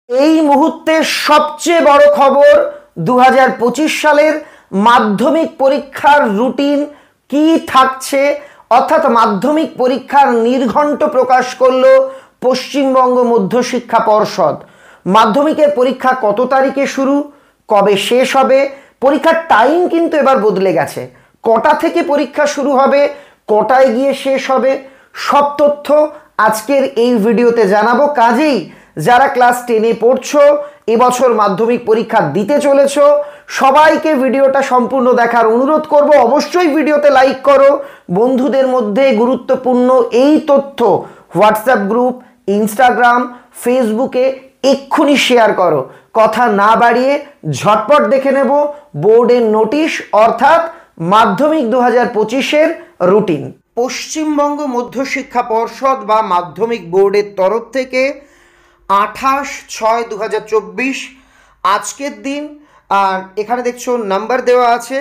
এই মুহূর্তে সবচেয়ে বড় খবর 2025 সালের মাধ্যমিক পরীক্ষার রুটিন কি থাকছে, অর্থাৎ মাধ্যমিক পরীক্ষার নির্ঘণ্ট প্রকাশ করলো পশ্চিমবঙ্গ মধ্যশিক্ষা পর্ষদ। মাধ্যমিকের পরীক্ষা কত তারিখে শুরু, কবে শেষ হবে, পরীক্ষার টাইম কিন্তু এবার বদলে গেছে। কটা থেকে পরীক্ষা শুরু হবে, কটায় গিয়ে শেষ হবে, সব তথ্য আজকের এই ভিডিওতে জানাবো। কাজেই যারা ক্লাস 10-এ পড়ছো, এবছর মাধ্যমিক পরীক্ষা দিতে চলেছো, সবাইকে ভিডিওটা সম্পূর্ণ দেখার অনুরোধ করব। অবশ্যই ভিডিওতে লাইক করো, বন্ধুদের মধ্যে গুরুত্বপূর্ণ এই তথ্য হোয়াটসঅ্যাপ গ্রুপ, ইনস্টাগ্রাম, ফেসবুকে এক্ষুনি শেয়ার করো। কথা না বাড়িয়ে ঝটপট দেখে নেব বোর্ডের নোটিশ, অর্থাৎ মাধ্যমিক 2025-এর রুটিন। পশ্চিমবঙ্গ মধ্যশিক্ষা পর্ষদ বা মাধ্যমিক বোর্ডের তরফ থেকে 28/6/2024 আজকের দিন, আর এখানে দেখছো নাম্বার দেওয়া আছে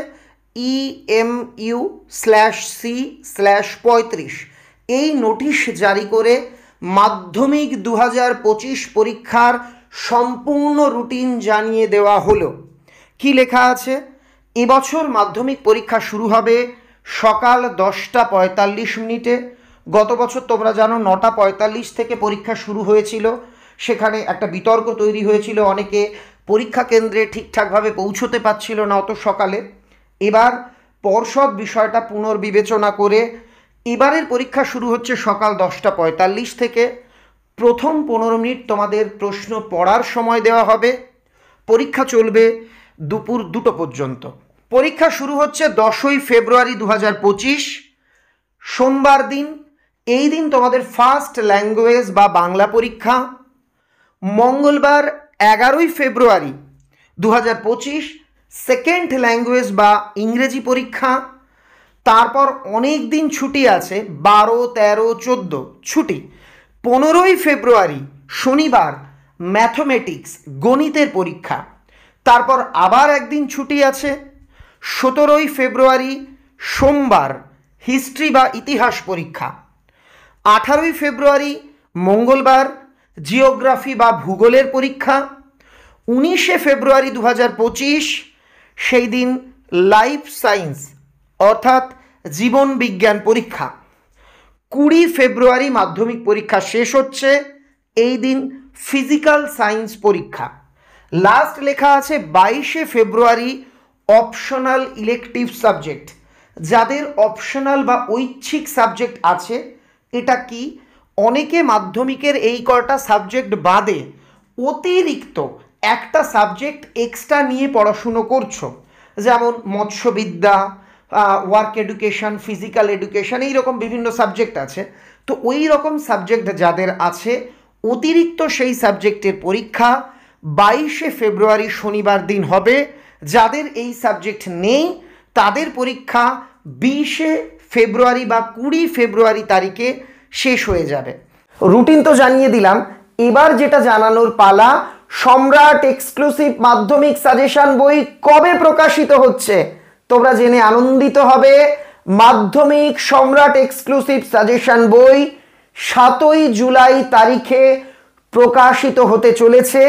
EMU/C/35, এই নোটিশ জারি করে মাধ্যমিক 2025 পরীক্ষার সম্পূর্ণ রুটিন জানিয়ে দেওয়া হলো। কি লেখা আছে? এবছর মাধ্যমিক পরীক্ষা শুরু হবে সকাল 10:45। গত বছর তোমরা জানো 9:45 থেকে পরীক্ষা শুরু হয়েছিল। সেখানে একটা বিতর্ক তৈরি হয়েছিল, অনেকে পরীক্ষা কেন্দ্রে ঠিকঠাকভাবে পৌঁছতে পারছিল না অত সকালে। এবার পর্ষদ বিষয়টা পুনর্বিবেচনা করে এবারের পরীক্ষা শুরু হচ্ছে সকাল 10:45 থেকে। প্রথম 15 মিনিট তোমাদের প্রশ্ন পড়ার সময় দেওয়া হবে। পরীক্ষা চলবে দুপুর 2টো পর্যন্ত। পরীক্ষা শুরু হচ্ছে 10ই ফেব্রুয়ারি 2025 সোমবার দিন। এই দিন তোমাদের ফার্স্ট ল্যাঙ্গুয়েজ বা বাংলা পরীক্ষা। মঙ্গলবার 11ই ফেব্রুয়ারি 2025 সেকেন্ড ল্যাঙ্গুয়েজ বা ইংরেজি পরীক্ষা। তারপর অনেক দিন ছুটি আছে, 12, 13, 14 ছুটি। 15ই ফেব্রুয়ারি শনিবার ম্যাথমেটিক্স গণিতের পরীক্ষা। তারপর আবার একদিন ছুটি আছে, 17ই ফেব্রুয়ারি সোমবার হিস্ট্রি বা ইতিহাস পরীক্ষা। 18ই ফেব্রুয়ারি মঙ্গলবার জিওগ্রাফি বা ভূগোলের পরীক্ষা। 19শে ফেব্রুয়ারি 2025 সেই দিন লাইফ সায়েন্স অর্থাৎ জীবন বিজ্ঞান পরীক্ষা। 20 ফেব্রুয়ারি মাধ্যমিক পরীক্ষা শেষ হচ্ছে, এই দিন ফিজিক্যাল সায়েন্স পরীক্ষা। লাস্ট লেখা আছে 22শে ফেব্রুয়ারি অপশনাল ইলেকটিভ সাবজেক্ট। যাদের অপশনাল বা ঐচ্ছিক সাবজেক্ট আছে, এটা কি? অনেকে মাধ্যমিকের এই কটা সাবজেক্ট বাদে অতিরিক্ত একটা সাবজেক্ট এক্সট্রা নিয়ে পড়াশুনো করছো, যেমন মৎস্যবিদ্যা, ওয়ার্ক এডুকেশন, ফিজিক্যাল এডুকেশন, এইরকম বিভিন্ন সাবজেক্ট আছে। তো ওই রকম সাবজেক্ট যাদের আছে, অতিরিক্ত সেই সাবজেক্টের পরীক্ষা 22শে ফেব্রুয়ারি শনিবার দিন হবে। যাদের এই সাবজেক্ট নেই তাদের পরীক্ষা 20শে ফেব্রুয়ারি বা 20 ফেব্রুয়ারি তারিখে শেষ হয়ে যাবে। রুটিন তো জানিয়ে দিলাম, এবার যেটা জানানোর পালা, সম্রাট এক্সক্লুসিভ মাধ্যমিক সাজেশন বই কবে প্রকাশিত হচ্ছে তোমরা জেনে আনন্দিত হবে। মাধ্যমিক সম্রাট এক্সক্লুসিভ সাজেশন বই 7ই জুলাই তারিখে প্রকাশিত হতে চলেছে।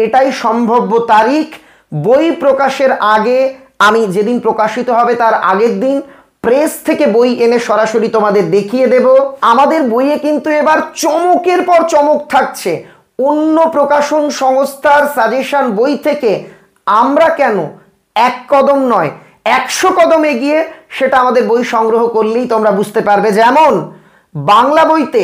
এটাই সম্ভাব্য তারিখ। বই প্রকাশের আগে, আমি যেদিন প্রকাশিত হবে তার আগের দিন প্রেস থেকে বই এনে সরাসরি তোমাদের দেখিয়ে দেব। আমাদের বইয়ে কিন্তু এবার চমকের পর চমক থাকছে। অন্য প্রকাশন সংস্থার সাজেশন বই থেকে আমরা কেন এক কদম নয় 100 কদম এগিয়ে, সেটা আমাদের বই সংগ্রহ করলেই তোমরা বুঝতে পারবে। যেমন বাংলা বইতে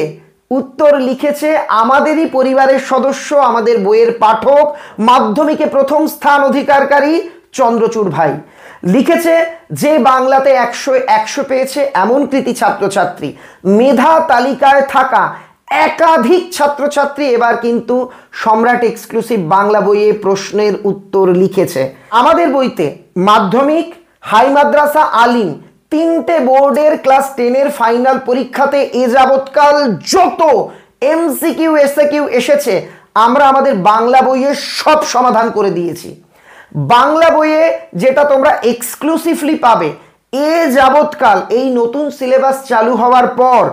উত্তর লিখেছে আমাদেরই পরিবারের সদস্য, আমাদের বইয়ের পাঠক, মাধ্যমিকে প্রথম স্থান অধিকারকারী চন্দ্রচূড় ভাই লিখেছে যে বাংলাতে 100 পেয়েছে এমন কৃতি ছাত্রছাত্রী। মেধা তালিকায় থাকা একাধিক ছাত্রছাত্রী এবার কিন্তু সম্রাট এক্সক্লুসিভ বাংলা বইয়ে প্রশ্নের উত্তর লিখেছে। আমাদের বইতে মাধ্যমিক, হাই মাদ্রাসা, আলিম, 3টে বোর্ডের ক্লাস 10-এর ফাইনাল পরীক্ষাতে এ যাবৎকাল যত MCQ SAQ এসেছে, আমরা আমাদের বাংলা বইয়ে সব সমাধান করে দিয়েছি। বাংলা বইয়ে যেটা তোমরা এক্সক্লুসিভলি পাবে, এ যাবৎকাল এই নতুন সিলেবাস চালু হওয়ার পর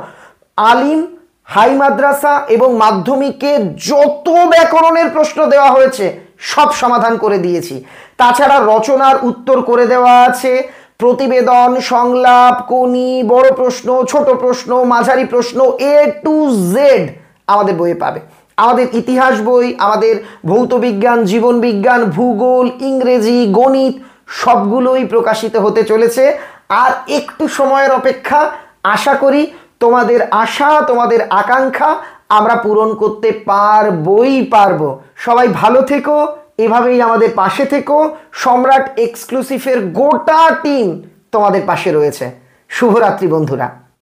আলিম, হাই মাদ্রাসা এবং মাধ্যমিকে যত ব্যাকরণের প্রশ্ন দেওয়া হয়েছে সব সমাধান করে দিয়েছি। তাছাড়া রচনার উত্তর করে দেওয়া আছে, প্রতিবেদন, সংলাপ, কোনি, বড় প্রশ্ন, ছোট প্রশ্ন, মাঝারি প্রশ্ন, এ টু জেড আমাদের বইয়ে পাবে। আমাদের ইতিহাস বই, আমাদের ভৌত বিজ্ঞান, জীবন বিজ্ঞান, ভূগোল, ইংরেজি, গণিত সবগুলোই প্রকাশিত হতে চলেছে। আর একটু সময়ের অপেক্ষা, আশা করি তোমাদের আশা, তোমাদের আকাঙ্ক্ষা আমরা পূরণ করতে পারবো। সবাই ভালো থেকো, এভাবেই আমাদের পাশে থেকো। সম্রাট এক্সক্লুসিভের গোটা টিম তোমাদের পাশে রয়েছে। শুভরাত্রি বন্ধুরা।